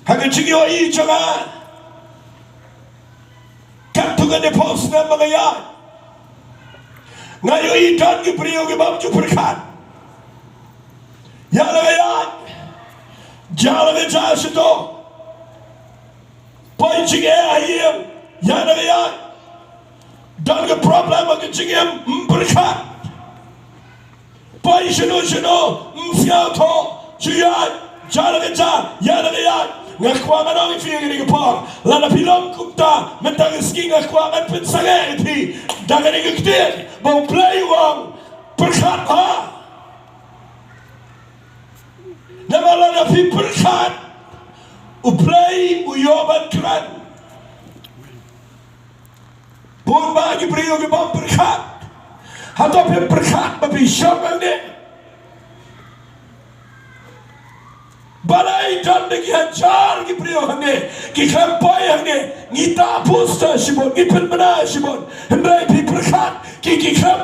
Hanggang sigiwa ito nga. Kantungan ni Paus na mga yan. Ngayon itan kipriyo kibab juperkan. Yan nga yan. Diyan nga dyan sito. Poin sige ayam. Yan nga yan. Dan ke problema ke cingem berkat. Poin sino mfiao to. Cuyan. Diyan nga dyan. Yan nga yan. Ngakwangan ang ifigin ng par. Lala pilom kumta. Mentangis ngakwangan pensangay iti. Dagan ng iktin. Mau play wang berkat ha. Namala na pi berkat. Uplay uyoban kran. Pun bagi beriyo ke bang berkat. Atau pi berkat babi syamang ni. Balai dan degi hajar ki priyo hane ki kampai hane ngita pusta shibon ngipin mana shibon hendai pi berkat ki kam